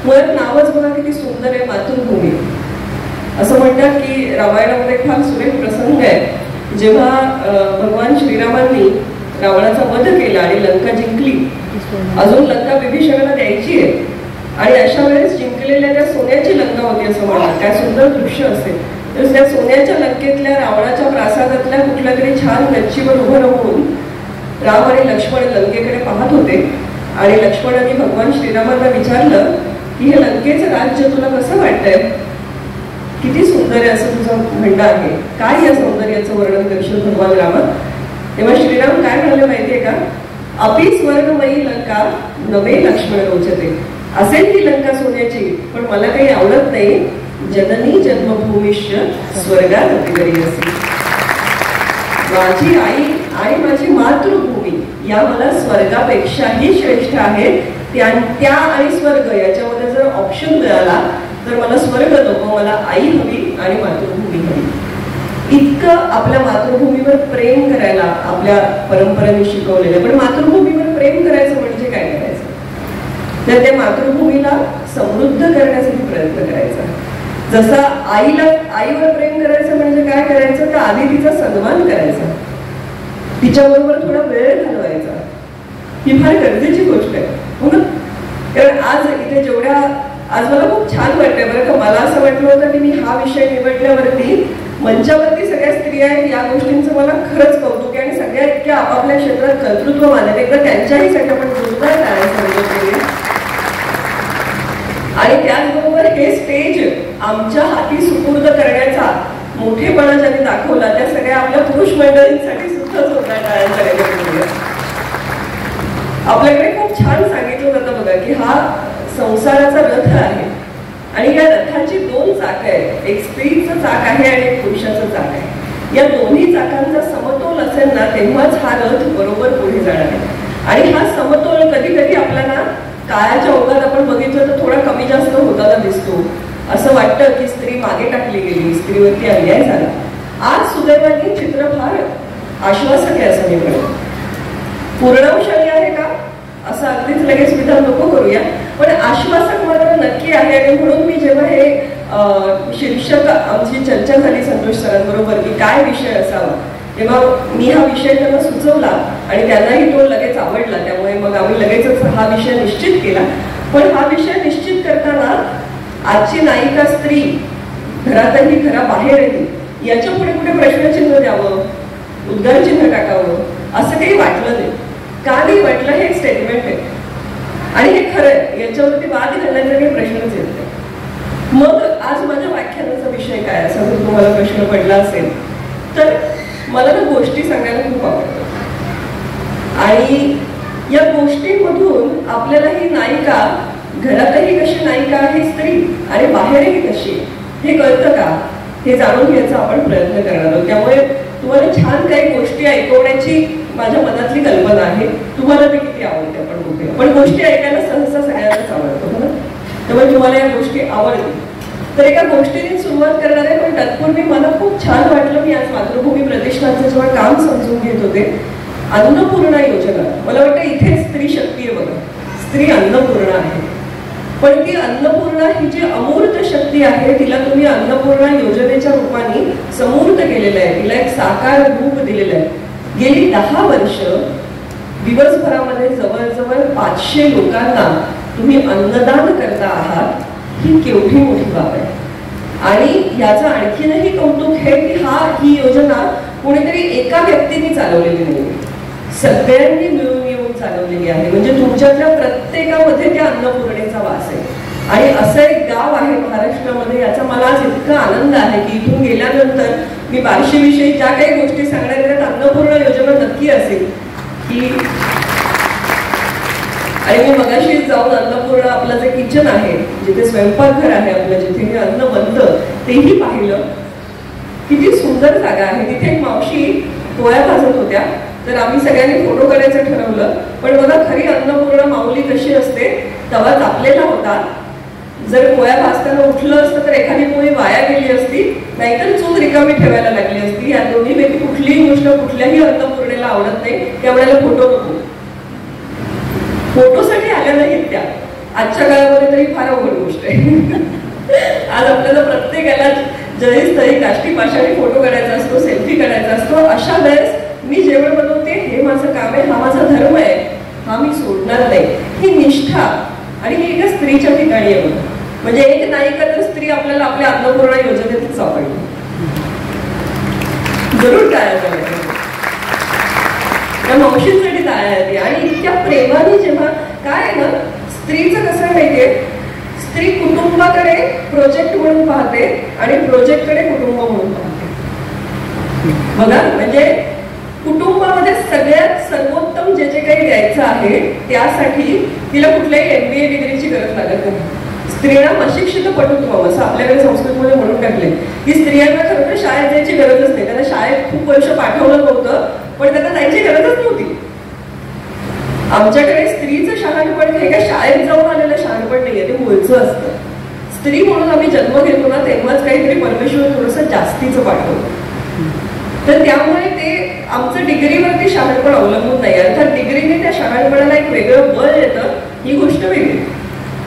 मुळात नावच बघा किती सुंदर आहे, मातृभूमी. असं म्हणतात की रामायणामध्ये फार सुरेख प्रसंग आहे, जेव्हा भगवान श्रीरामांनी रावणाचा वध केला आणि लंका जिंकली. अजून लंका विभीषणाला द्यायची आहे आणि अशा वेळेस जिंकलेल्या त्या सोन्याची लंका होती असं म्हणतात. काय सुंदर दृश्य असेल. तर त्या सोन्याच्या लंकेतल्या रावणाच्या प्रासादातल्या कुठल्या तरी छान गच्चीवर उभं राहून राम आणि लक्ष्मण लंकेकडे पाहत होते आणि लक्ष्मणाने भगवान श्रीरामांना विचारलं की हे लंकेचं राज्य तुला कसं वाटतंय, किती सुंदर आहे असं तुझं म्हणणं आहे, काय या सौंदर्याचं वर्णन करशील भगवान रामा. तेव्हा श्रीराम काय म्हणाले माहितीये का, अपि स्वर्गमयी लंका नवे लक्ष्मण रोचते. असेल ती लंका सोन्याची, पण मला काही आवडत नाही. जननी जन्मभूमीश्य स्वर्गात अतिगरी असे. माझी आई आणि माझी मातृभूमी या मला स्वर्गापेक्षाही श्रेष्ठ आहेत. त्या आणि स्वर्ग याच्यामध्ये जर ऑप्शन मिळाला तर मला स्वर्ग नको, मला आई हवी आणि मातृभूमी हवी. इतकं आपल्या मातृभूमीवर प्रेम करायला आपल्या परंपरेने शिकवलेलं. पण मातृभूमीवर प्रेम करायचं म्हणजे काय करायचं, तर त्या मातृभूमीला समृद्ध करण्यासाठी प्रयत्न करायचा. जसा आईवर प्रेम करायचं म्हणजे काय करायचं, तर आधी तिचा सन्मान करायचा, तिच्याबरोबर थोडा वेळ घालवायचा. ही फार गरजेची गोष्ट आहे हो ना. कारण आज इथे आज मला खूप छान वाटतंय बरं का. मला असं वाटलं होतं की मी हा विषय निवडल्यावरती मंचावरती सगळ्या स्त्रिया आहेत या गोष्टींचं मला खरंच कौतुक आहे आणि सगळ्या इतक्या आपापल्या क्षेत्रात कर्तृत्ववान आहेत. एकदा त्यांच्याहीसाठी आपण जोरदार टाळ्या सांगितले. आणि त्याचबरोबर हे स्टेज आमच्या हाती सुपूर्द करण्याचा मोठेपणा ज्यांनी दाखवला त्या सगळ्या आपल्या पुरुष मंडळींसाठी सुद्धा जोरदार टाळ्या सांगितल्या. आपल्याकडे खूप छान सांगितलं जातं बघा की हा संसाराचा रथ आहे आणि या रथाची दोन चाक आहेत, एक स्त्रीचं चाक आहे आणि एक पुरुषाचं चाक आहे. या दोन्ही चाकांचा समतोल असेल ना तेव्हाच हा रथ बरोबर पुढे जाणार आहे. आणि हा समतोल कधी कधी आपल्याला काळाच्या ओघात आपण बघितलं तर थोडा कमी जास्त होताना दिसतो. असं वाटतं की स्त्री मागे टाकली गेली, स्त्रीवरती अन्याय झाला. आज सुदैवाने चित्र फार आश्वासक आहे असं मी म्हणेन. पूर्णवशाली आहे का असं अगदीच लगेच विधान नको करूया, पण आश्वासक मात्र नक्की आहे. आणि म्हणून मी जेव्हा हे शीर्षक आमची चर्चा झाली संतोष सरांबरोबर की काय विषय असावा, तेव्हा मी हा विषय त्यांना सुचवला आणि त्यांनाही तो लगेच आवडला. त्यामुळे मग आम्ही लगेचच हा विषय निश्चित केला. पण हा विषय निश्चित करताना आजची नायिका स्त्री घरातही घराबाहेरही याच्या पुढे कुठे प्रश्नचिन्ह द्यावं, उद्गारचिन्ह टाकावं असं काही वाटलं नाही. का नाही वाटलं हे एक स्टेटमेंट आहे आणि हे खरं आहे. याच्यावरती वाद घालण्याचा काही प्रश्नच येत नाही. मग आज माझ्या व्याख्यानाचा विषय काय असा जर तुम्हाला प्रश्न पडला असेल तर मला ना गोष्टी सांगायला खूप आवडतं आणि या गोष्टींमधून आपल्याला ही नायिका घरातही कशी नायिका आहे स्त्री आणि बाहेरही कशी हे कळतं का हे जाणून घ्यायचा आपण प्रयत्न करणार आहोत. त्यामुळे तुम्हाला छान काही गोष्टी ऐकवण्याची माझ्या मनातली कल्पना आहे. तुम्हाला ते किती आवडते आपण बघूया. पण गोष्टी ऐकायला सहसा सगळ्यांनाच आवडतं ना, त्यामुळे तुम्हाला या गोष्टी आवडतील. तर एका गोष्टीने सुरुवात करणार आहे. पण तत्पूर्वी मला खूप छान वाटलं. मी आज मातृभूमी प्रतिष्ठानचं जेव्हा काम समजून घेत होते, अन्नपूर्णा योजना, मला वाटतं इथे स्त्री शक्ती आहे बघा, स्त्री अन्नपूर्णा आहे. पण ती अन्नपूर्णा ही जी अमूर्त शक्ती आहे तिला तुम्ही अन्नपूर्णा योजनेच्या रूपाने समूर्त केलेलं आहे, तिला एक साकार रूप दिलेलं आहे. गेली 10 वर्ष दिवसभरामध्ये जवळजवळ 500 लोकांना तुम्ही अन्नदान करता आहात. ही केवढी मोठी बाब आहे. आणि याचं आणखीनही कौतुक आहे की ही योजना कोणीतरी एका व्यक्तीने चालवलेली नाही, सगळ्यांनी मिळून येऊन चालवलेली आहे. म्हणजे तुमच्यातल्या प्रत्येकामध्ये त्या अन्नपूर्णेचा वास आहे. आणि असं एक गाव आहे महाराष्ट्रामध्ये, याचा मला आज इतका आनंद आहे की इथून गेल्यानंतर मी बार्शीविषयी ज्या काही गोष्टी सांगणार त्यात अन्नपूर्णा योजना नक्की असेल की. आणि मी मगाशी जाऊन अन्नपूर्णा आपलं जे किचन आहे, जिथे स्वयंपाकघर आहे आपलं, जिथे हे अन्न बनतं तेही पाहिलं. किती सुंदर जागा आहे. तिथे एक मावशी पोळ्या भाजत होत्या, तर आम्ही सगळ्यांनी फोटो करायचं ठरवलं. पण बघा खरी अन्नपूर्णा माऊली कशी असते, तवा तापलेला होता. जर पोळ्या भाजताना उठलं असतं तर एखादी पोळी वाया गेली असती, नाहीतर चूल रिकामी ठेवायला लागली असती. या दोन्हीपैकी कुठलीही गोष्ट कुठल्याही अन्नपूर्णेला आवडत नाही. त्यावेळेला फोटो नको, फोटोसाठी आल्या नाहीत त्या. आजच्या काळामध्ये तरी फार अवघड गोष्ट आहे. आज आपल्याला प्रत्येकाला जयस्थळी काष्टी पाषाणी फोटो काढायचा असतो, सेल्फी काढायचा असतो. अशा वेळेस मी जेवण बनवते, हे माझं काम आहे, हा माझा धर्म आहे, हा मी सोडणार नाही. ही निष्ठा आणि ही एका स्त्रीच्या ठिकाणी आहे. म्हणजे एक नायिका तर स्त्री आपल्याला आपल्या अन्नपूर्णा योजनेतच सापडली. जरूर टाळ्या करायच्या, त्या मावशींसाठी टाळ्या येते. आणि इतक्या प्रेमाने जेव्हा काय आहे ना, स्त्रीचं कसं माहितीये, स्त्री कुटुंबाकडे प्रोजेक्ट म्हणून पाहते आणि प्रोजेक्टकडे कुटुंब म्हणून पाहते. बघा, म्हणजे कुटुंबामध्ये सगळ्यात सर्वोत्तम जे जे काही द्यायचं आहे त्यासाठी तिला कुठल्याही MBA डिग्रीची गरज लागत नाही. स्त्रियांना अशिक्षित पटुत्व असं आपल्याकडे संस्कृतमध्ये म्हणून टाकले की स्त्रियांना खरं तर शाळेत जायची गरजच नाही. त्यांना शाळेत खूप वर्ष पाठवलं नव्हतं, पण त्यांना जायची गरजच नव्हती. आमच्याकडे स्त्रीचं शहाणपण हे काय शाळेत जाऊन आलेलं शहाणपण नाहीये, ते मूळचं असतं. स्त्री म्हणून आम्ही जन्म घेतो ना, तेव्हाच काहीतरी परमेश्वर थोडंसं जास्तीचं पाठवतो. तर त्यामुळे ते आमचं डिग्रीवरती शहाणपण अवलंबून नाही. अर्थात डिग्रीने त्या शहाणपणाला एक वेगळं बळ येतं, ही गोष्ट वेगळी.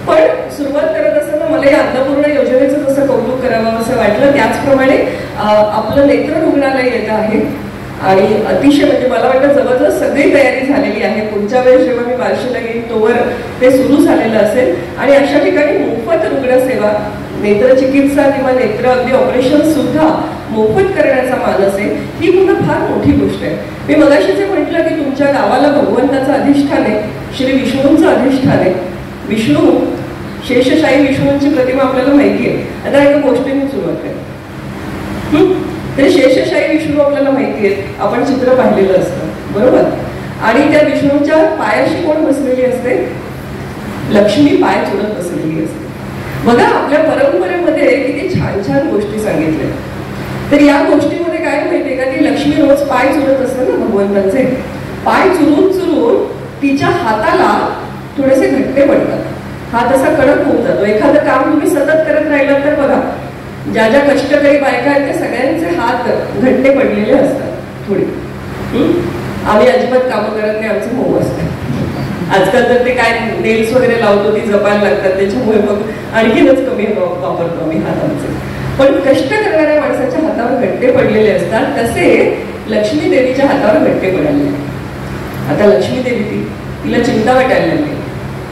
पण सुरुवात करत असताना मला या अन्नपूर्णा योजनेचं जसं कौतुक करावं असं वाटलं. त्याचप्रमाणे आपलं नेत्र रुग्णालय येत आहे आणि अतिशय म्हणजे मला वाटतं जवळजवळ सगळी तयारी झालेली आहे. पुढच्या वेळेस जेव्हा मी बार्शीला येईन तोवर ते सुरू झालेलं असेल. आणि अशा ठिकाणी मोफत रुग्णसेवा, नेत्रचिकित्सा किंवा नेत्र अगदी ऑपरेशन सुद्धा मोफत करण्याचा मान असेल, ही पुन्हा फार मोठी गोष्ट आहे. मी मगाशी जे म्हटलं की तुमच्या गावाला भगवंताचं अधिष्ठान आहे, श्री विष्णूंचं अधिष्ठान आहे. विष्णू, शेषशाही विष्णूंची प्रतिमा आपल्याला माहिती आहे. आता एका गोष्टीने सुरुवात आहे. तर शेषशाही विष्णू आपल्याला माहिती आहेत, आपण चित्र पाहिलेलं असतं, बरोबर. आणि त्या विष्णूच्या पायाशी कोण बसलेली असते? लक्ष्मी पाय चुरत बसलेली असते. बघा, आपल्या परंपरेमध्ये किती छान छान गोष्टी सांगितल्या. तर या गोष्टीमध्ये काय माहितीये का, ती लक्ष्मी रोज पाय चुरत असते ना भगवंतांचे. पाय चुरून चुरून तिच्या हाताला थोडेसे घट्टे पडतात, हात असा कडक होऊन जातो. एखादं काम तुम्ही सतत करत राहिलात तर बघा, ज्या ज्या कष्टकरी बायका आहेत त्या सगळ्यांचे हात घट्टे पडलेले असतात थोडी. आम्ही अजिबात कामं करत नाही, आमचं मऊ असतं. आजकाल तर ते काय नेल्स वगैरे लावतो, ती जपायला लागतात, त्याच्यामुळे मग आणखीनच कमी वापरतो आम्ही हात आमचे. पण कष्ट करणाऱ्या माणसाच्या हातावर घट्टे पडलेले असतात, तसे लक्ष्मी देवीच्या हातावर घट्टे पडायला. आता लक्ष्मी देवी तिला चिंता वाटायला लागली.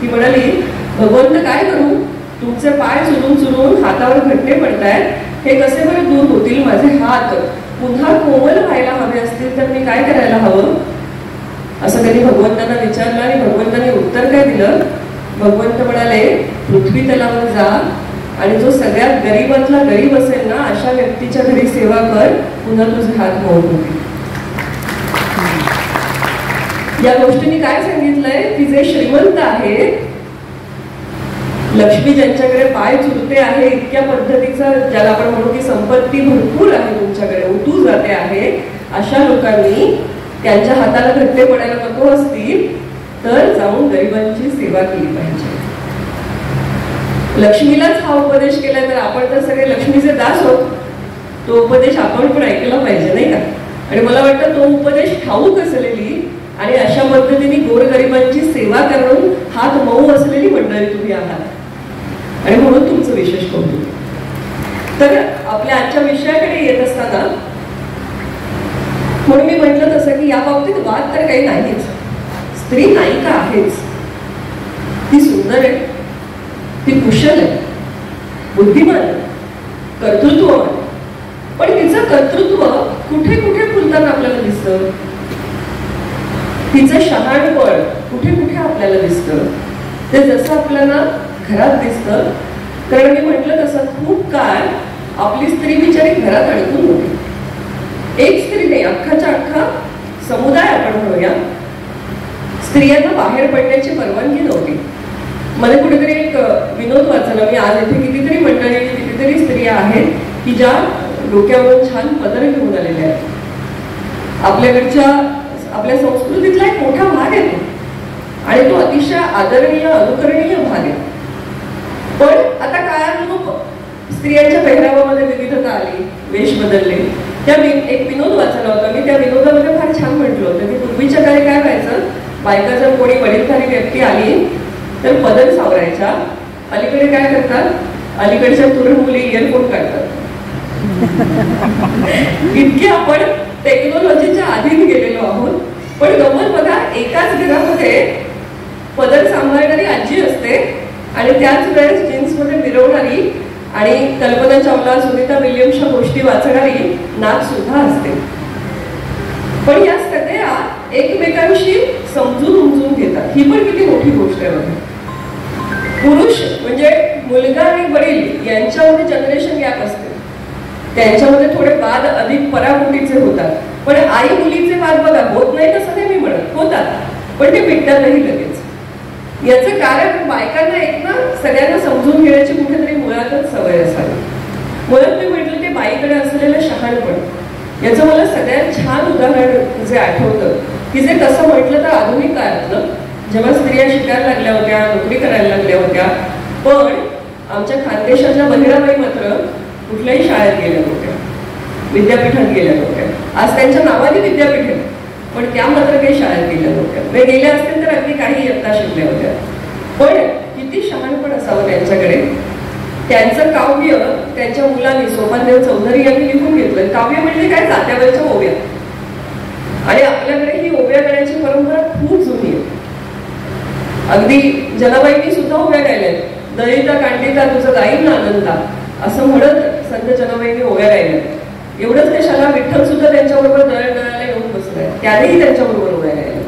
ती म्हणाली, भगवंत काय करू, तुमचे पाय चुरून चुरून हातावर घट्टे पडतायत, हे कसे बरे दूर होतील? माझे हात पुन्हा कोमल व्हायला हवे असतील तर मी काय करायला हवं? असं त्यांनी भगवंतांना विचारलं आणि भगवंतांनी उत्तर काय दिलं? भगवंत म्हणाले, पृथ्वी तलावर जा आणि जो सगळ्यात गरीबातला गरीब असेल ना, अशा व्यक्तीच्या घरी सेवा कर, पुन्हा तुझे हात मऊ होतील. या गोष्टींनी काय सांगितलंय की जे श्रीमंत आहेत, लक्ष्मी ज्यांच्याकडे पाय चुरते आहे, इतक्या पद्धतीचा ज्याला आपण म्हणू की संपत्ती भरपूर आहे तुमच्याकडे, उतू जाते आहे, अशा लोकांनी त्यांच्या हाताला घट्टे पडायला नको असतील तर जाऊन गरिबांची सेवा केली पाहिजे. लक्ष्मीलाच हा उपदेश केला तर आपण तर सगळे लक्ष्मीचे दास होत. तो उपदेश आपण पण ऐकला पाहिजे, नाही का? आणि मला वाटतं तो उपदेश ठाऊक असलेली आणि अशा पद्धतीने गोरगरिबांची सेवा करून हात मऊ असलेली मंडळी तुम्ही आहात आणि म्हणून तुमचं विशेष कौतुक. तर आपल्या आजच्या विषयाकडे येत असताना म्हणून मी म्हटलं तसं की या बाबतीत वाद तर काही नाहीच. स्त्री नायिका आहेच, ती सुंदर आहे, ती कुशल आहे, बुद्धिमान आहे, कर्तृत्ववान. पण तिचं कर्तृत्व कुठे कुठे फुलताना आपल्याला दिसतं, तिचं शहाणपण कुठे कुठे आपल्याला दिसतं. ते जसं आपल्याला घरात दिसतं, कारण मी म्हटलं तसं खूप काळ आपली स्त्री बिचारी घरात अडकून होती. एक स्त्री नाही, अख्खाच्या अख्खा समुदाय आपण म्हणूया, स्त्रियांना बाहेर पडण्याची परवानगी नव्हती. मला कुठेतरी एक विनोद वाचला मी आज, इथे कितीतरी मंडळी, कितीतरी स्त्रिया आहेत की ज्या डोक्यावरून छान पदर घेऊन आलेल्या आहेत. आपल्या संस्कृतीतला एक मोठा भाग आहे तो, आणि तो अतिशय आदरणीय अनुकरणीय भाग आहे. पण आता काळानुरूप स्त्रियांच्या पेहरावामध्ये विविधता आली, वेश बदलले. एक विनोद वाचला होता मी, त्या विनोदामध्ये फार छान म्हटलं होतं की पूर्वीच्या काळी काय व्हायचं, बायका जर कोणी वडीलधारी व्यक्ती आली तर पदर सावरायच्या. अलीकडे काय करतात, अलीकडच्या तरुण मुली इयरफोन काढतात. इतके आपण टेक्नॉलॉजीच्या अधीन गेलेलो आहोत. पण गमत बघा, एकाच घरामध्ये पदर सांभाळणारी आजी असते आणि त्याच वेळेस जीन्समध्ये मिरवणारी आणि कल्पना चावला, सुनीता विल्यम्सच्या गोष्टी वाचणारी नाक सुद्धा असते. पण या सगळ्या एकमेकांशी समजून उमजून घेतात. ही पण किती मोठी गोष्ट आहे बघा. पुरुष म्हणजे मुलगा आणि वडील यांच्यामध्ये जनरेशन गॅप असते, त्यांच्यामध्ये थोडे वाद अधिक पराकोटीचे होतात. पण आई मुलीचे वाद बघा होत नाही तसं नाही मी म्हणत, होतात, पण ते मिटतातही लगेच. याचं कारण बायकांना एक ना सगळ्यांना समजून घेण्याची कुठेतरी मुळातच सवय असावी. मुळात मी म्हटलं ते बाईकडे असलेलं शहाणपण. याचं मला सगळ्यात छान उदाहरण जे आठवतं की जे कसं म्हटलं तर आधुनिक काळातलं, जेव्हा स्त्रिया शिकायला लागल्या होत्या, नोकरी करायला लागल्या होत्या, पण आमच्या खानदेशाच्या बहिणाबाई मात्र कुठल्याही शाळेत गेल्या नव्हत्या, विद्यापीठात गेल्या नव्हत्या. आज त्यांच्या नावाने विद्यापीठ आहे, पण त्या मात्र काही शाळेत गेल्या नव्हत्या. म्हणजे गेल्या असतील तर अगदी काही इयत्ता शिकल्या होत्या. पण किती शहाणपण असावं त्यांच्याकडे. त्यांचं काव्य त्यांच्या मुलांनी सोपानदेव चौधरी यांनी लिहून घेतलं. काव्य म्हणजे काय, जात्यावरच्या ओव्या. आणि आपल्याकडे ही ओव्या गाण्याची परंपरा खूप जुनी आहे. अगदी जनाबाईंनी सुद्धा ओव्या गायल्यात. दळीता कांडिता तुझं गाईन आनंदा असं म्हणत संत जनाबाईंनी ओव्या गायल्यात. एवढंच देशाला विठ्ठल सुद्धा त्यांच्याबरोबर दळण दळायला येऊन बसलाय, त्यानेही त्यांच्याबरोबर ओव्या गायल्या.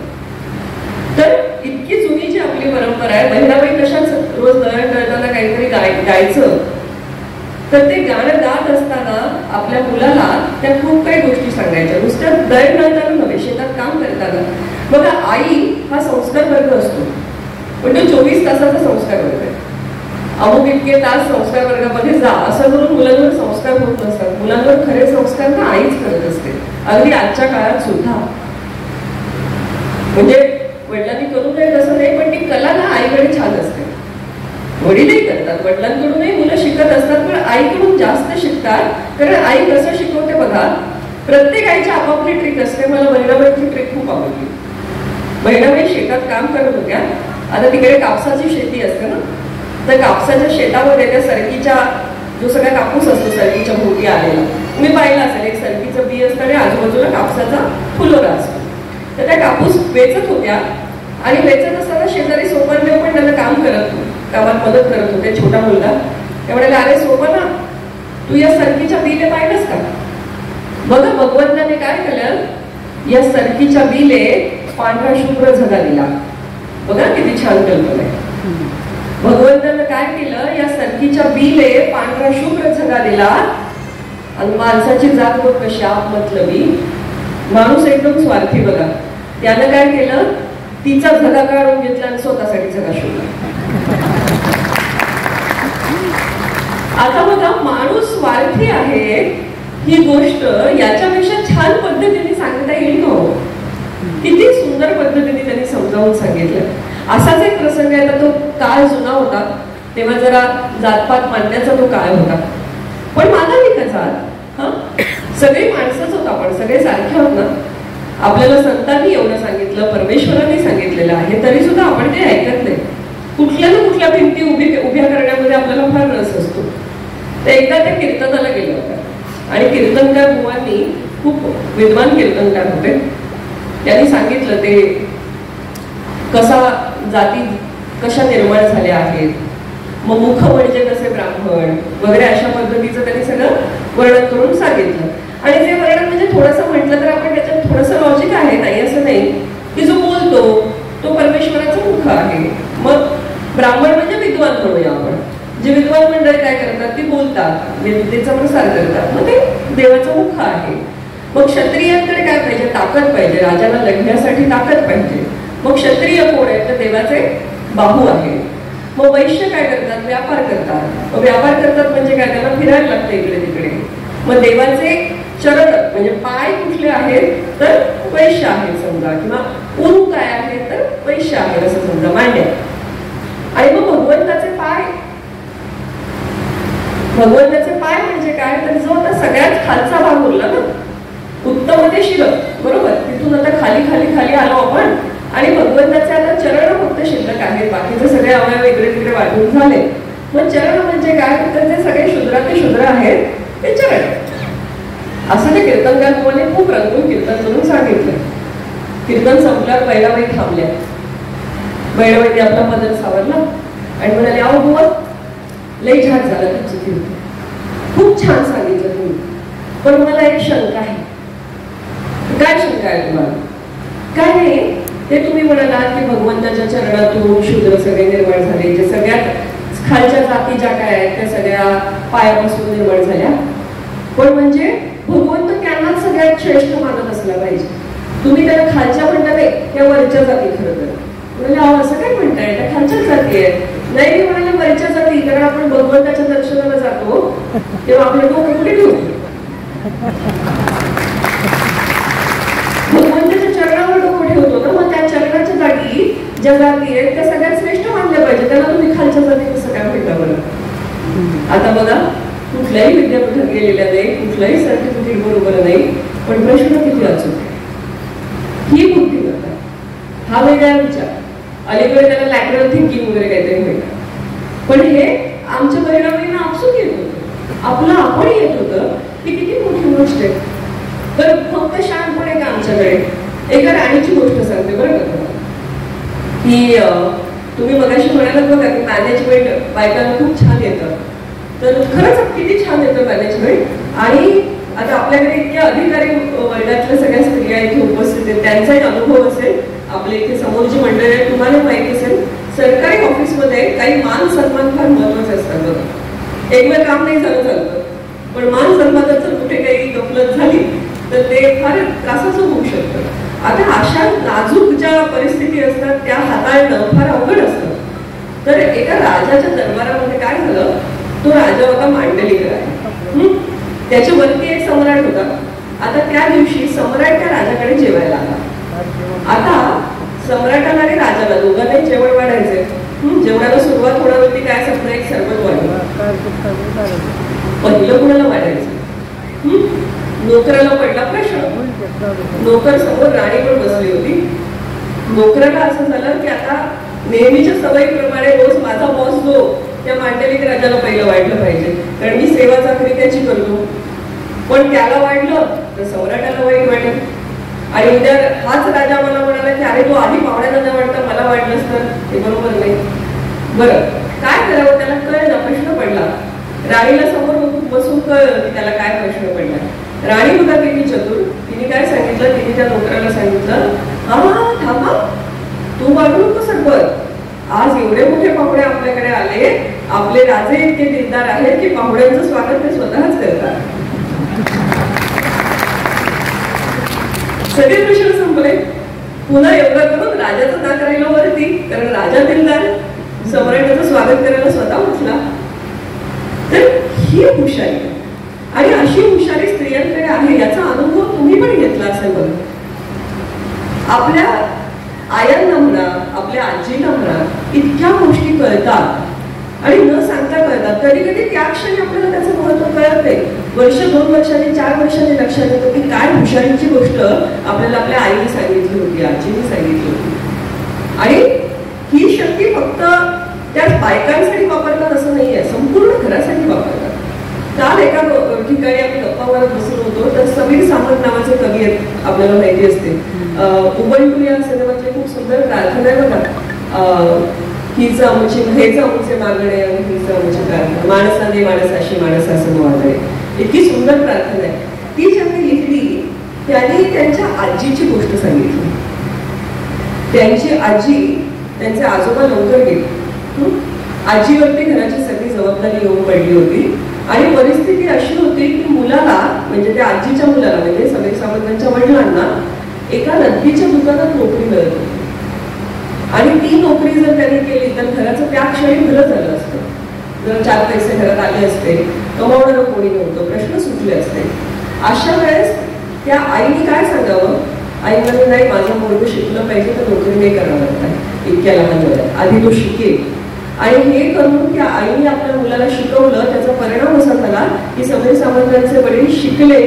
तर इतकी जुनी जी आपली परंपरा आहे. बहिणाबाई कशाच रोज दळण दळताना काहीतरी गायचं, तर ते गाणं गात असताना आपल्या मुलाला त्या खूप काही गोष्टी सांगायच्या. नुसत्या दळण दळताना नव्हे, शेतात काम करताना. बघा, आई हा संस्कार वर्ग असतो, पण तो 24 तासाचा संस्कार वर्ग आहे. अमुक इतके तास संस्कार वर्गामध्ये जा असं करून मुलांवर संस्कार होत नसतात. मुलांवर खरे संस्कार ना आईच करत असते, अगदी आजच्या काळात सुद्धा. म्हणजे वडिलांनी करू नये तसं नाही, पण ती कला ना आईकडे छान असते. वडीलही करतात, वडिलांकडूनही मुलं शिकत असतात, पण आईकडून जास्त शिकतात. कारण आई कसं शिकवते बघा, प्रत्येक आईची आपापली ट्रिक असते. मला बहिणाबाईची ट्रिक खूप आवडली. बहिणाबाई शेतात काम करत होत्या. आता तिकडे कापसाची शेती असते ना, तर कापसाच्या शेतामध्ये त्या सरकीच्या जो सगळा कापूस असतो, सरकीच्या भोवती आलेला, तुम्ही पाहिला असेल, एक सरकीचं बी असतं आणि आजूबाजूला कापसाचा फुलोरा असतो. तर त्या कापूस वेचत होत्या आणि वेचत असताना शेजारी सोपानदेव पण त्यांना कामात मदत करत होते. छोटा मुलगा त्या म्हणाला, अरे सोपाना, तू या सरकीच्या बीले पाहिलंस का? बघा, भगवंताने काय केलं, या सरकीच्या बीले पांढरा शुभ्र झगा दिला. बघा किती छान कल्पना आहे. भगवंतानं काय केलं, या सरकीच्या बीले पांढरा शुभ्र झगा दिला. आणि माणसाची जात बघ कशी आपमतलबी. माणूस एकदम स्वार्थी बघा. त्यानं काय केलं, तिचा झगा काढून घेतला आणि स्वतःसाठी झगा शोधला. आता बघा, माणूस स्वार्थी आहे ही गोष्ट याच्यापेक्षा छान पद्धतीने सांगता येईल का? किती सुंदर पद्धतीने त्यांनी समजावून सांगितलं. असाच एक प्रसंग आहे. तो काळ जुना होता, तेव्हा जरा जातपात मानण्याचा तो काळ होता. पण मानावी का जात? सगळे माणसंच होत, आपण सगळे सारखे आहोत ना. आपल्याला संतांनी एवढं सांगितलं, परमेश्वरांनी सांगितलेलं आहे, तरी सुद्धा आपण ते ऐकत नाही. कुठल्या ना कुठल्या भिंती उभ्या करण्यामध्ये आपल्याला फार रस असतो. तर एकदा त्या कीर्तनाला गेल्या होत्या आणि कीर्तनकार बुवांनी, खूप विद्वान कीर्तनकार होते, त्यांनी सांगितलं ते कसा जाती कशा निर्माण झाल्या आहेत, मग मुख म्हणजे कसे ब्राह्मण वगैरे अशा पद्धतीचं त्यांनी सगळं वर्णन करून सांगितलं. आणि ते वर्णन म्हणजे थोडंसं म्हटलं तर आपण त्याच्यात थोडंसं लॉजिक आहे, नाही असं नाही, की जो बोलतो तो परमेश्वराचं मुख आहे. मग ब्राह्मण म्हणजे विद्वान म्हणूया आपण. जे विद्वान मंडळी काय करतात, ती बोलतात, विद्येचा प्रसार करतात, मग ते देवाचं मुख आहे. मग क्षत्रियांकडे काय पाहिजे, ताकद पाहिजे, राजाला लढण्यासाठी ताकद पाहिजे. मग क्षत्रिय कोण आहे, तर देवाचे बाहू आहे. मग वैश्य काय करतात, व्यापार करतात. मग व्यापार करतात म्हणजे काय, त्यांना फिरायला लागतं इकडे तिकडे. मग देवाचे चरण म्हणजे पाय कुठले आहेत, तर वैश्य आहेत समजा, किंवा ऊन काय आहे तर वैश्य आहे असं समजा, मांड्या. आणि मग भगवंताचे पाय, भगवंताचे पाय म्हणजे काय, तर जो आता सगळ्यात खालचा भाग बोलला ना, उत्तम ते शिर, बरोबर, तिथून आता खाली खाली खाली आलो आपण. आणि भगवंताचे आता चरण फक्त शिल्लक आहेत, बाकीचे सगळे सगळे अवयव इकडे तिकडे वाटून झाले. मग चरण म्हणजे काय, तर ते सगळे शूद्राचे शूद्र आहेत ते चरण. असं ते कीर्तनकारांनी खूप रंगून कीर्तन करून सांगितलं. कीर्तन संपल्यावर बैराबाई थांबल्या. बैराबाईने आपला पदर सावरला आणि म्हणाले, अहो बुवा लई छान झालं तुमचं कीर्तन, खूप छान सांगितलं तुम्ही, पण मला एक शंका आहे. काय शंका आहे तुम्हाला? काय नाही, ते तुम्ही म्हणालात की भगवंताच्या चरणातून शूद्र सगळे निर्माण झाले, जे सगळ्यात खालच्या जाती ज्या काय आहेत त्या सगळ्या पायापासून निर्माण झाल्या, पण म्हणजे भगवंत त्यांनाच सगळ्यात श्रेष्ठ मानत असला पाहिजे. तुम्ही त्याला खालच्या म्हणता नाही, त्या वरच्या जाती. खरं तर म्हणजे अहो असं काय म्हणताय, त्या खालच्याच जाती आहेत. नाही मी म्हणाले वरच्या जाती, कारण आपण भगवंताच्या दर्शनाला जातो तेव्हा आपलं डोकं कुठे ठेवतो? भगवंताच्या चरणावर डोकं ठेवतो ना. मग त्या चरणाच्या जागी ज्या जाती आहेत त्या सगळ्यात श्रेष्ठ मानल्या पाहिजे. त्याला तुम्ही खालच्या जाती कसं काय म्हणता बरं? आता बघा, कुठल्याही विद्यापीठात गेलेल्या नाही, कुठलाही सर्टिफिकेट बरोबर नाही, पण प्रश्न किती अचूक आहे. ही बुद्धिमत्ता, हा वेगळा विचार. अलीकडे त्याला लॅटरल थिंकिंग वगैरे काहीतरी मिळतं, पण हे आमच्या परिणामींना आपसूक येत होतं, आपलं आपण येत होतं. ही किती मोठी गोष्ट आहे. तर फक्त शहाणपणे का आमच्याकडे? एका राणीची गोष्ट सांगते बरं का तुम्हाला, की तुम्ही मगाशी म्हणालात बघा की मॅनेजमेंट बायकांना खूप छान येतं. तर खरंच किती छान येतं मॅनेजमेंट. आणि आता आपल्याकडे इतक्या अधिकारी वर्गातल्या सगळ्या स्त्रिया इथे उपस्थित आहेत, त्यांचाही अनुभव असेल. आपल्या इथे समोर जी मंडळी आहे तुम्हाला माहिती असेल, सरकारी ऑफिसमध्ये काही मान सन्मान फार महत्वाचे असतात बघा. एक वेळ काम नाही झालं चालतं, पण मान सन्मानात जर कुठे काही गफलत झाली तर ते फार त्रासाचं होऊ शकतं. आता अशा नाजूक ज्या परिस्थिती असतात त्या हाताळणं फार अवघड असतं. तर एका राजाच्या दरबारामध्ये काय झालं, तो राजा होता मांडलिक राजा, त्याच्यावरती एक सम्राट होता. आता त्या दिवशी सम्राट त्या राजाकडे जेवायला आला. आता सम्राटाला आणि राजाला दोघांनाही जेवण वाढायचंय. जेवणाला सुरुवात होणार होती काय असं एक सरबत वाढलं. पहिलं कुणाला वाढायचं? नोकराला पडला प्रश्न. नोकर समोर राणी पण बसली होती. नोकराला असं झालं की आता नेहमीच्या सवयीप्रमाणे रोज माझा बॉस जो त्या मांडलिक राजाला पहिलं वाढलं पाहिजे, कारण मी सेवा चाकरी त्याची करतो. पण त्याला वाढलं तर सम्राटाला वाईट वाटेल. आणि उद्या हाच राजा मला म्हणाला की अरे तू आधी पाहुण्यांना न वाटता मला वाटलंस तर ते बरोबर नाही. बरं काय करावं, त्याला कळलं, प्रश्न पडला. राणीला समोर बसून कळलं की त्याला काय प्रश्न पडला. राणी होता किती चतुर, तिने काय सांगितलं, तिने त्या नोकराला सांगितलं, हा थांबा, तू वाढू नको सरबत. आज एवढे मोठे पाहुणे आपल्याकडे आले, आपले राजे इतके दिलदार आहेत की पाहुण्यांचं स्वागत ते स्वतःच करतात. सगळे प्रश्न संपले. पुन्हा एवढं करून राजाचं नाक राहिलं वरती, कारण राजा दिलदार, सम्राटाचं स्वागत करायला स्वतः उठला. तर ही हुशारी, आणि अशी हुशारी स्त्रियांकडे आहे याचा अनुभव तुम्ही पण घेतला असेल बघा. आपल्या आयांना म्हणा, आपल्या आजीला म्हणा, इतक्या गोष्टी कळतात आणि न सांगता कळतात. कधी कधी त्या क्षणी आपल्याला त्याचं महत्व कळत नाही. वर्ष 2 वर्षांनी 4 वर्षांनी लक्षात येतं की काय हुशारीची गोष्ट आपल्याला आपल्या आईने सांगितली होती, आजीने सांगितली होती. आणि ही शक्ती फक्त त्या बायकांसाठी वापरतात असं नाहीये, संपूर्ण घरासाठी वापरतात. काल एका ठिकाणी आम्ही गप्पा मारत बसून होतो, तर समीर सामंत नावाचे कवी आहेत, आपल्याला माहिती असते. उबंटू या सिनेमातली खूप सुंदर प्रार्थना आहे बघा, हीच आमची हेच आमचे मागणे आणि हीच आमची प्रार्थना, माणसाने माणसाशी माणसासं वागणे. इतकी सुंदर प्रार्थना आहे. ती ज्यांनी लिहिली त्यांनी त्यांच्या आजीची गोष्ट सांगितली. त्यांची आजी, त्यांचे आजोबा लवकर गेले. आजीवरती घराची सगळी जबाबदारी येऊन पडली होती आणि परिस्थिती अशी होती की मुलाला, म्हणजे त्या आजीच्या मुलाला, म्हणजे समीर सावंतांच्या वडिलांना एका नदीच्या दुकानात नोकरी मिळत होती. आणि ती नोकरी जर त्यांनी केली तर घराचं त्या क्षणी भलं झालं असतं. जर 4 पैसे घरात आले असते, कमावणारं कोणी नव्हतं, प्रश्न सुटले असते. अशा वेळेस त्या आईने काय सांगावं? आई म्हणजे नाही, माझं मुलगा शिकलं पाहिजे तर नोकरी नाही करावं लागतात इतक्या लहान वयात, आधी तो शिकेल. आणि हे करून त्या आईने आपल्या मुलाला शिकवलं. त्याचा परिणाम असा झाला की समीर सावंतांचे वडील शिकले,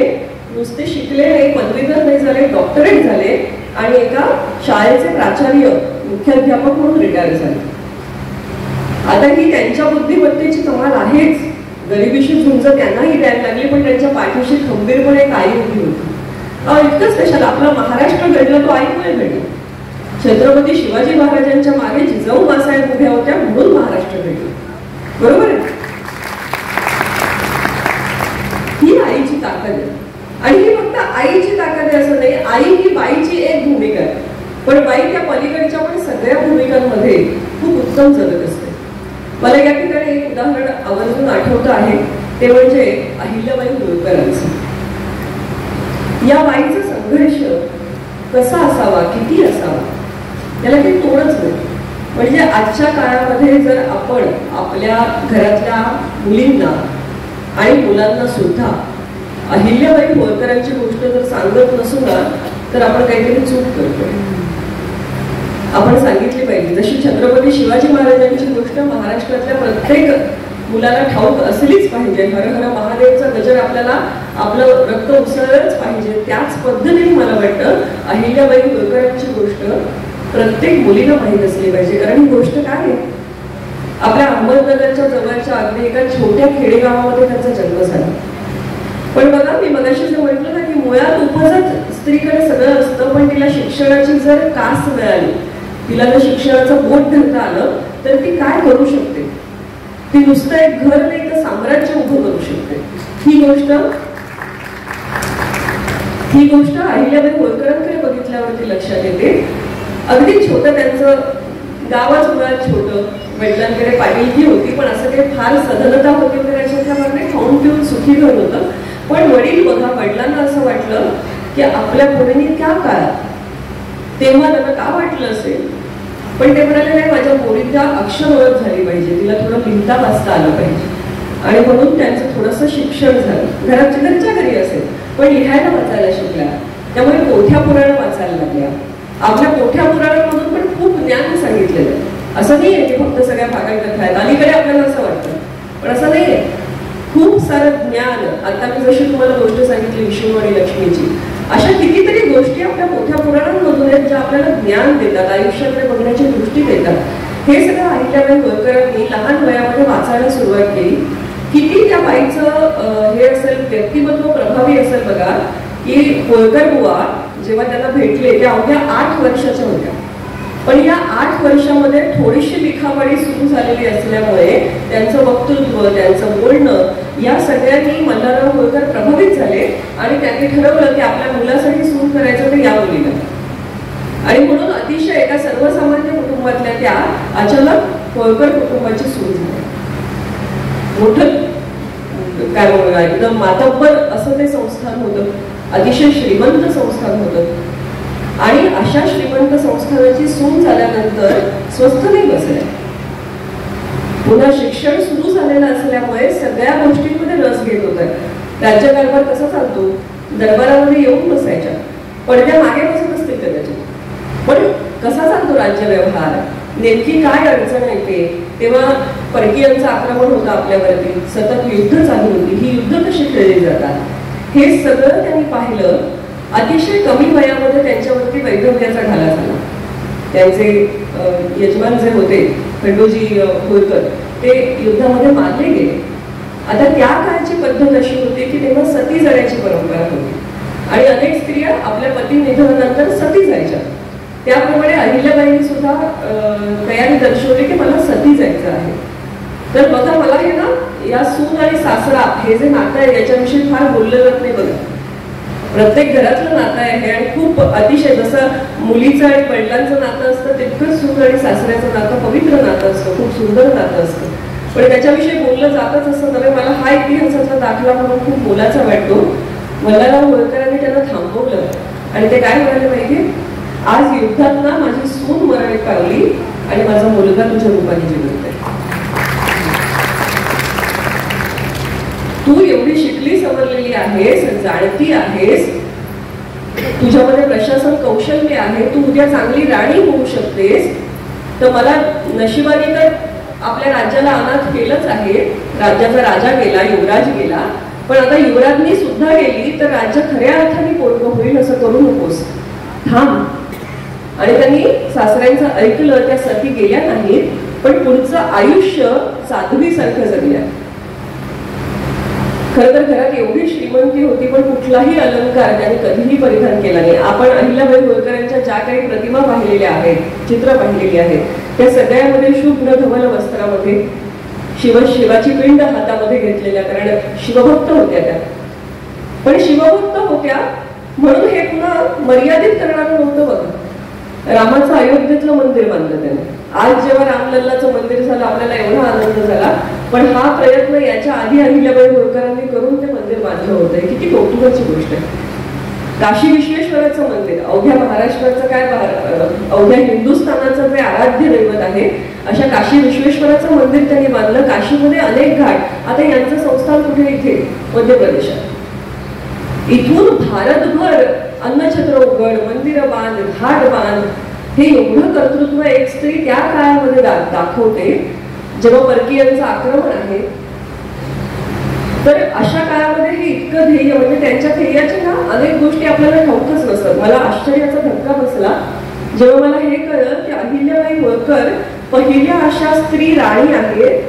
नुसते शिकले नाही, पदवीधर नाही झाले, डॉक्टरेट झाले आणि एका शाळेचे प्राचार्य, मुख्याध्यापक म्हणून रिटायर झाले. आता ही त्यांच्या बुद्धिमत्तेची कमाल आहेच. गरिबीशी झुंज त्यांनाही द्यायला लागली, पण त्यांच्या पाठीशी खंबीरपणे एक आई उभी होती. इतकंच कशाला, आपला महाराष्ट्र घडलं तो आईमुळे घडलं. छत्रपती शिवाजी महाराजांच्या मागे जिजाऊ मासाहेब उभ्या होत्या म्हणून महाराष्ट्र घडलं. बरोबर आहे. ही आईची ताकद आहे. आणि ही फक्त आईची ताकद आहे असं नाही, आई ही बाईची एक भूमिका आहे, पण बाई त्या पलीकडच्या पण सगळ्या भूमिकांमध्ये खूप उत्तम जगत असते. मला या ठिकाणी एक उदाहरण आवर्जून आठवतं आहे, ते म्हणजे अहिल्याबाई होळकरांचं. या बाईचा संघर्ष कसा असावा, किती असावा, त्याला काही तोडच नाही. म्हणजे आजच्या काळामध्ये जर आपण आपल्या घरातल्या मुलींना आणि मुलांना सुद्धा अहिल्याबाई होळकरांची गोष्ट जर सांगत नसू ना, तर आपण काहीतरी चूक करतोय. आपण सांगितली पाहिजे. जशी छत्रपती शिवाजी महाराजांची गोष्ट महाराष्ट्रातल्या प्रत्येक मुलाला ठाऊक असलीच पाहिजे. हर हर महादेवचा गजर आपल्याला आपलं रक्त उसळलंच पाहिजे. त्याच पद्धतीने मला वाटतं अहिल्याबाई होळकरांची गोष्ट प्रत्येक मुलीला माहीत असली पाहिजे. कारण ही गोष्ट काय आहे, आपल्या अहमदनगरच्या जवळच्या अगदी एका छोट्या खेडेगावामध्ये त्यांचा जन्म झाला. पण बघा, मी मगाशी जे म्हटलं ना की मुळात उपजत स्त्रीकडे सगळं असतं, पण तिला शिक्षणाची जर कास मिळाली, तिला जर शिक्षणाचं बोट धरता आलं, तर ती काय करू शकते. ती नुसतं एक घर नाही तर साम्राज्य उभं करू शकते. ही गोष्ट अहिल्याबाई होळकरांकडे बघितल्यावरती लक्षात येते. अगदी छोटं त्यांचं गावच मुळात छोटं, वडिलांकडे पाटीलकी होती, पण असं काही फार सधनता होती वगैरे अशाप्रकारे खाऊन पिऊन सुखी घर होतं. पण वडील बघा, वडिलांना असं वाटलं की आपल्या मुलींनी त्या काळात, तेव्हा त्यांना का वाटलं असेल, पण ते म्हणाले नाही, माझ्या मुलीला अक्षर ओळख झाली पाहिजे, तिला थोडं लिहिता वाचता आलं पाहिजे. आणि म्हणून त्यांचं थोडंसं शिक्षण झालं. घरच्या घरी असेल, पण लिहायला वाचायला शिकल्या. त्यामुळे पोथ्या पुराण वाचायला लागल्या. आपल्या मोठ्या पुराणांमधून पण खूप ज्ञान सांगितलेलं आहे. असं नाही आहे की फक्त सगळ्या भागात कथा आहेत. अलीकडे आपल्याला असं वाटतं, पण असं नाही आहे. खूप सारं ज्ञान, आता मी जशी तुम्हाला गोष्ट सांगितली विष्णू आणि लक्ष्मीची, अशा कितीतरी गोष्टी आपल्या मोठ्या पुराणांमधून आहेत ज्या आपल्याला ज्ञान देतात, आयुष्याकडे बघण्याची दृष्टी देतात. हे सगळं अहिल्याबाई होळकरांनी लहान वयामध्ये वाचायला सुरुवात केली. किती त्या बाईचं हे असेल, व्यक्तिमत्व प्रभावी असेल बघा, की होळकर बुवा जेव्हा त्यांना भेटले त्या अवघ्या 8 वर्षाच्या होत्या. पण या 8 वर्षामध्ये थोडीशी लिखापडी सुरू झालेली असल्यामुळे त्यांचं वक्तृत्व, त्यांचं बोलणं या सगळ्यांनी मल्हारराव होळकर प्रभावित झाले आणि त्यांनी ठरवलं की आपल्या मुलासाठी सून करायचं तर या मुलीला. आणि म्हणून अतिशय एका सर्वसामान्य कुटुंबातल्या त्या अचानक होळकर कुटुंबाची सून झाली. मोठं काय म्हणूया, एकदम मातब्बर असं ते संस्थान होतं. अतिशय श्रीमंत संस्थान होतं. आणि अशा श्रीमंत संस्थानाची सून झाल्यानंतर स्वस्थ नाही बसल्या. पुन्हा शिक्षण सुरू झालेलं असल्यामुळे सगळ्या गोष्टींमध्ये रस घेत होत्या. राज्यकारभार कसा चालतो, दरबारामध्ये येऊन बसायच्या, पडद्या मागे बसत असतील कदाचित, पण कसा चालतो राज्य व्यवहार, नेमकी काय अडचण येते, तेव्हा परकीयांचं आक्रमण होतं आपल्यावरती, सतत युद्ध चालू होती, ही युद्ध कशी खेळली जातात, हे सगळं त्यांनी पाहिलं. अतिशय कमी वयामध्ये त्यांच्यावरती वैधव्याचा घाला झाला. त्यांचे यजमान जे होते खंडोजी होळकर, ते युद्धामध्ये मारले गेले. आता त्या काळची पद्धत अशी होती की तेव्हा सती जाण्याची परंपरा होती आणि अनेक स्त्रिया आपल्या पती निधनानंतर सती जायच्या. त्याप्रमाणे अहिल्याबाईंनी सुद्धा तयारी दर्शवली की मला सती जायचं आहे. तर बघा, मला हे ना या सून आणि सासरा हे जे नातं आहे याच्याविषयी फार बोललं जात नाही बघा. प्रत्येक घरातलं नातं आहे आणि खूप अतिशय, जसं मुलीचं आणि वडिलांचं नातं असतं तितकंच सून आणि सासऱ्याचं नातं पवित्र नातं असतं, खूप सुंदर नातं असतं. पण त्याच्याविषयी बोललं जातच असं नव्हे. मला हा इतिहासाचा दाखला म्हणून खूप मोलाचा वाटतो. मल्हारराव होळकरांनी त्यांना थांबवलं आणि ते काय म्हणाले माहिती, आज युद्धात ना माझी सून मरण पावली आणि माझा मुलगा तुझ्या रूपाने जिवंत आहे. तू एवढी शिकली सवरलेली आहेस, जाणती आहेस, तुझ्यामध्ये प्रशासन कौशल्य आहे, तू उद्या चांगली राणी होऊ शकतेस. तर मला नशिबाने तर आपल्या राज्याला अनाथ केलंच आहे. राज्याचा राजा गेला, युवराज गेला, पण आता युवराजनी सुद्धा गेली तर राज्य खऱ्या अर्थाने पोरगं होईल, असं करू नकोस, थांब. आणि त्यांनी सासऱ्यांचं ऐकलं. त्या सती गेल्या नाहीत पण पुढचं आयुष्य साध्वीसारखं जगल्या. खरं तर घरात एवढी श्रीमंती होती पण कुठलाही अलंकार त्यांनी कधीही परिधान केला नाही. आपण अहिल्याबाई होळकरांच्या ज्या काही प्रतिमा पाहिलेल्या आहेत, चित्र पाहिलेली आहेत, त्या सगळ्यामध्ये शुभ्र धवल वस्त्रामध्ये शिवाची पिंड हातामध्ये घेतलेल्या, कारण शिवभक्त होत्या त्या. पण शिवभक्त होत्या म्हणून हे पुन्हा मर्यादित करणारं नव्हतं बघा. रामाचं अयोध्येतलं मंदिर बांधलं त्याने. आज जेव्हा रामलल्लाचं मंदिर झालं आपल्याला एवढा आनंद झाला, पण हा प्रयत्न याच्या आधी अहिल्याबाई होळकरांनी करून ते मंदिर बांधलं होतं. किती कौतुकाची गोष्ट आहे. काशी विश्वेश्वराचं मंदिर अवघ्या महाराष्ट्राचं काय, अवघ्या हिंदुस्थानाचं जे आराध्य दैवत आहे, अशा काशी विश्वेश्वराचं मंदिर त्यांनी बांधलं. काशीमध्ये अनेक घाट. आता यांचं संस्थान कुठे? इथे मध्य प्रदेशात. इथून भारतभर अन्नछत्र उघड, मंदिर बांध, घाट बांध, हे एवढं कर्तृत्व एक स्त्री त्या काळामध्ये दाखवते जेव्हा परकीयांचं आक्रमण आहे. तर अशा काळामध्ये हे इतकं ध्येय, म्हणजे त्यांच्या ध्येयाच्या ना अनेक गोष्टी आपल्याला ठाऊकच नसतात. मला आश्चर्याचा धक्का बसला जेव्हा मला हे कळलं की अहिल्याबाई होळकर पहिल्या अशा स्त्री राणी आहेत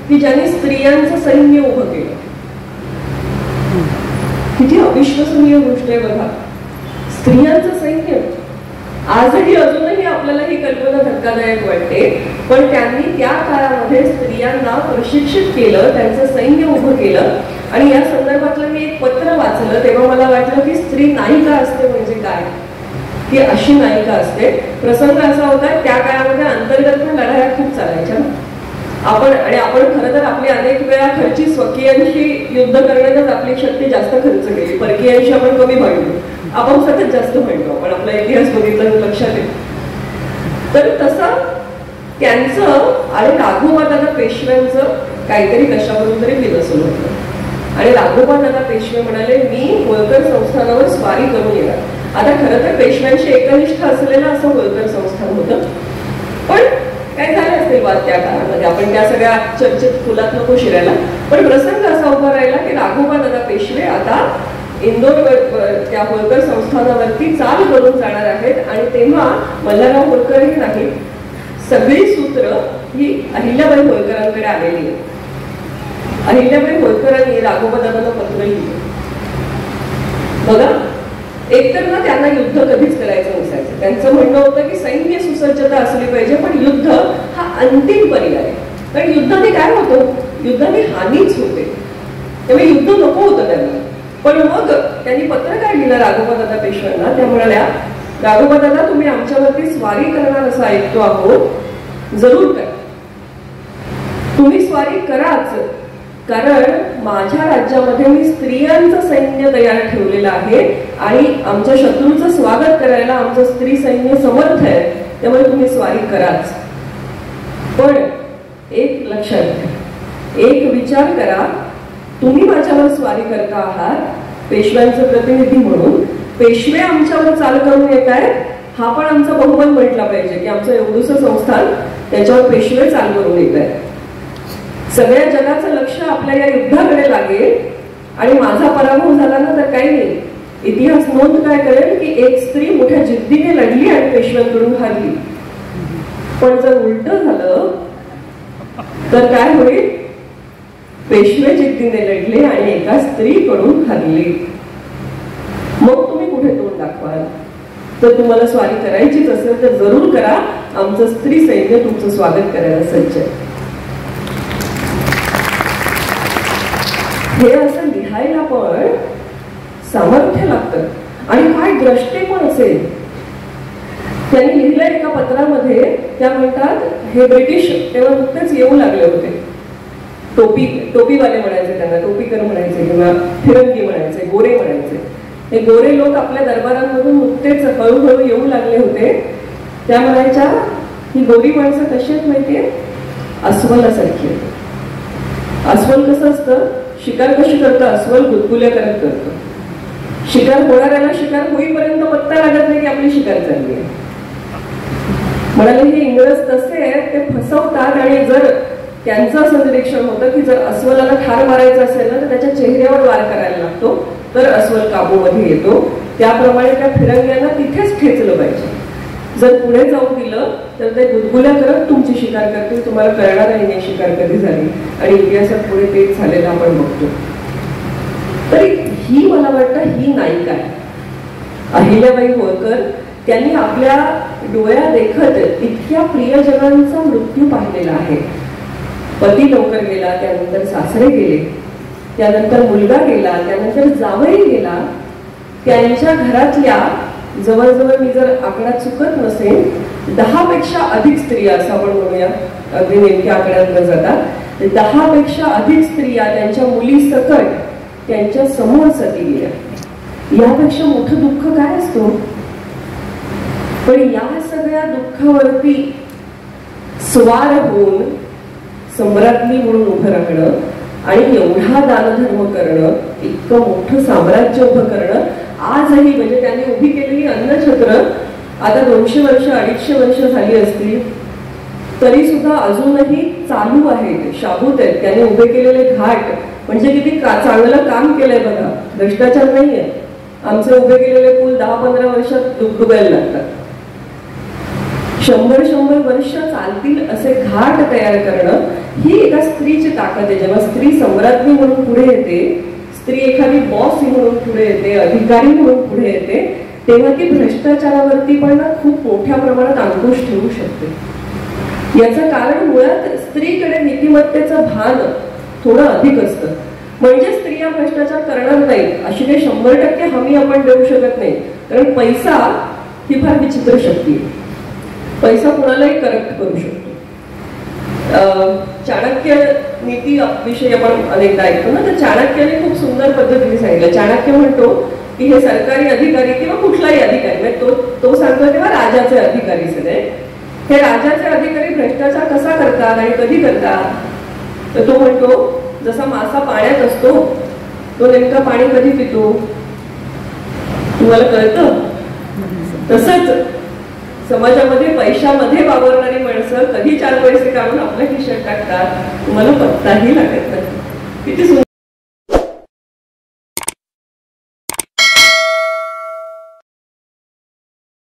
की ज्यांनी स्त्रियांचं सैन्य उभं केलं. किती अविश्वसनीय गोष्ट आहे बघा, स्त्रियांचं सैन्य. आजही अजूनही आपल्याला ही कल्पना धक्कादायक वाटते, पण त्यांनी त्या काळामध्ये स्त्रियांना प्रशिक्षित केलं, त्यांचं सैन्य उभं केलं. आणि या संदर्भातलं मी एक पत्र वाचलं तेव्हा मला वाटलं की स्त्री नायिका असते म्हणजे काय, की अशी नायिका असते. प्रसंग असा होता, त्या काळामध्ये अंतर्गत लढाया खूप चालायच्या. आपण खरं तर आपली अनेक वेळा खर्ची स्वकीयांशी युद्ध करण्यातच आपली शक्ती जास्त खर्च केली. परकीयांशी आपण कमी भांडलो, आपण सतत जास्त भांडलो. आपण आपला इतिहास बघितला लक्षात येईल. तर तसं त्यांचं आणि राघोबा दादा पेशव्यांचं काहीतरी कशावरून तरी विलसन होतं. आणि राघोबा दादा पेशवे म्हणाले, मी होळकर संस्थानावर स्वारी करून येणार. आता खरं तर पेशव्यांशी एकनिष्ठ असलेलं असं होळकर संस्थान होतं, पण काय झालं असेल वाद त्या काळामध्ये, आपण त्या सगळ्या चर्चेत फुलात नको शिरायला. पण प्रसंग असा उभा राहिला की राघोबा दादा पेशवे आता इंदोर त्या होळकर संस्थानावरती चाल करून जाणार आहेत. आणि तेव्हा मल्हारराव होळकर हे नाही, सगळी सूत्र ही अहिल्याबाई होळकरांकडे आलेली आहे. अहिल्याबाई होळकरांनी राघोबा दादांना पत्र लिहिलं बघा. एकतर ना त्यांना युद्ध कधीच करायचं नसायचं. त्यांचं म्हणणं होतं की सैन्य सुसज्जता असली पाहिजे, पण युद्ध हा अंतिम पर्याय. कारण युद्धाने काय होतं, युद्धाने हानीच होते, त्यामुळे युद्ध नको होतं त्यांना. पण मग त्यांनी पत्र काय लिहिलं राघोबा दादा पेशव्यांना. त्या म्हणाल्या, राघोबा दादा तुम्ही आमच्यावरती स्वारी करणार असं ऐकतो आहोत, जरूर करा. तुम्ही स्वारी कराच, कारण माझ्या राज्यामध्ये मी स्त्रियांचं सैन्य तयार ठेवलेलं आहे आणि आमच्या शत्रूचं स्वागत करायला आमचं स्त्री सैन्य समर्थ आहे, त्यामुळे तुम्ही स्वारी कराच. पण एक लक्षात घ्या, एक विचार करा, तुम्ही माझ्यावर स्वारी करता आहात पेशव्यांचे प्रतिनिधी म्हणून, पेशवे आमच्यावर चाल करून येत आहेत, हा पण आमचा बहुमान म्हटला पाहिजे की आमचं एवढूसं संस्थान त्याच्यावर पेशवे चाल करून येत आहेत. सगळ्या जगाचं लक्ष आपल्या या युद्धाकडे लागेल आणि माझा पराभव झाला ना तर काही नाही, इतिहास नोंद काय करेल की एक स्त्री मोठ्या जिद्दीने लढली आणि पेशव्यांकडून हारली. पण जर उलट झालं तर काय होईल, पेशवे जिद्दीने लढले आणि एका स्त्रीकडून हरले. मग तुम्ही कुठे तोंड दाखवाल? तर तुम्हाला स्वारी करायचीच असेल तर जरूर करा, आमचं स्त्री सैन्य तुमचं स्वागत करायला सज्ज आहे. हे असं लिहायला पण सामर्थ्य लागतं आणि काय द्रष्टे पण असेल. त्यांनी लिहिलं एका पत्रामध्ये, त्या म्हणतात हे ब्रिटिश तेव्हा नुकतेच येऊ लागले होते, टोपीवाले म्हणायचे त्यांना, टोपीकर म्हणायचे किंवा फिरंगी म्हणायचे, गोरे म्हणायचे. हे गोरे लोक आपल्या दरबारांमधून नुकतेच हळूहळू येऊ लागले होते. त्या म्हणायच्या, ही गोरी माणसं कशी आहेत माहितीये, अस्वलासारखी. अस्वल कसं असतं, शिकार कशी करतं, अस्वल गुदगुल्या करत करतं. शिकार होणाऱ्याला शिकार होईपर्यंत पत्ता लागत नाही की आपली शिकार चालली आहे. म्हणाले हे इंग्रज तसे आहेत, ते फसवतात. आणि जर त्यांचं असं निरीक्षण होतं की जर अस्वलाला ठार मारायचं असेल ना तर त्याच्या चेहऱ्यावर वार करायला लागतो, तर अस्वल काबूमध्ये येतो. त्याप्रमाणे त्या फिरंग्यांना तिथेच ठेचलं पाहिजे. जर पुढे जाऊन दिलं तर ते गुदगुल्या करत तुमची शिकार करतील, तुम्हाला कळणारही नाही शिकार कधी झाली. आणि इतिहासात पुढे तेच झालेलं आपण बघतो. तरी ही मला वाटतं ही नायिका आहे अहिल्याबाई होळकर. त्यांनी आपल्या डोळ्या देखत इतक्या प्रियजनांचा मृत्यू पाहिलेला आहे. पती लवकर गेला, त्यानंतर सासरे गेले, त्यानंतर मुलगा गेला, त्यानंतर जावई गेला. त्यांच्या घरातल्या जवळजवळ, मी जर आकडा चुकत नसेल, 10 पेक्षा अधिक स्त्रिया असं आपण म्हणूया, अगदी नेमक्या आकड्यात न जाता 10 पेक्षा अधिक स्त्रिया त्यांच्या मुली सकट त्यांच्या समोर सती गेल्या. यापेक्षा मोठं दुःख काय असतो? पण या सगळ्या दुःखावरती स्वार होऊन सम्राज्ञी म्हणून उभं राहणं आणि एवढा दानधर्म करणं, इतकं मोठं साम्राज्य उभं करणं, आजही म्हणजे त्यांनी उभी केलेली अन्नछत्र आता 200 वर्ष 250 वर्ष झाली असतील तरी सुद्धा अजूनही चालू आहेत, शाबूत आहेत. त्यांनी उभे केलेले घाट म्हणजे किती चांगलं काम केलंय बघा, भ्रष्टाचार नाहीये. आमचे उभे केलेले पूल 10-15 वर्षात डुबडुबायला लागतात. 100-100 वर्ष चालतील असे घाट तयार करणं ही एका स्त्रीची ताकद आहे. जेव्हा स्त्री सम्राज्ञी म्हणून पुढे येते, स्त्री एखादी बॉस म्हणून पुढे येते, अधिकारी म्हणून पुढे येते, तेव्हा ती भ्रष्टाचारावरती पण खूप मोठ्या प्रमाणात अंकुश ठेवू शकते. याचं कारण मुळात स्त्रीकडे नीतिमत्तेचं भान थोडं अधिक असतं. म्हणजे स्त्रिया भ्रष्टाचार करणार नाहीत अशी काही 100% हमी आपण देऊ शकत नाही. कारण पैसा ही फार विचित्र शक्ती आहे. पैसा कुणालाही करप्ट करू शकतो. चाणक्य नीती विषयी आपण अनेकदा ऐकतो ना, तर चाणक्याने खूप सुंदर पद्धतीने सांगितलं. चाणक्य म्हणतो की हे सरकारी अधिकारी किंवा कुठलाही अधिकारी, म्हणजे तो सांगतो तेव्हा राजाचे अधिकारी सगळे, हे राजाचे अधिकारी भ्रष्टाचार कसा करतात आणि कधी करतात? तर तो म्हणतो जसा मासा पाण्यात असतो तो नेमका पाणी कधी पितो तुम्हाला कळतं? तसंच समाजामध्ये पैशामध्ये वावरणारी माणसं कधी 4 पैसे काढून आपल्या खिशात टाकतात तुम्हाला पत्ताही लागत नाही. किती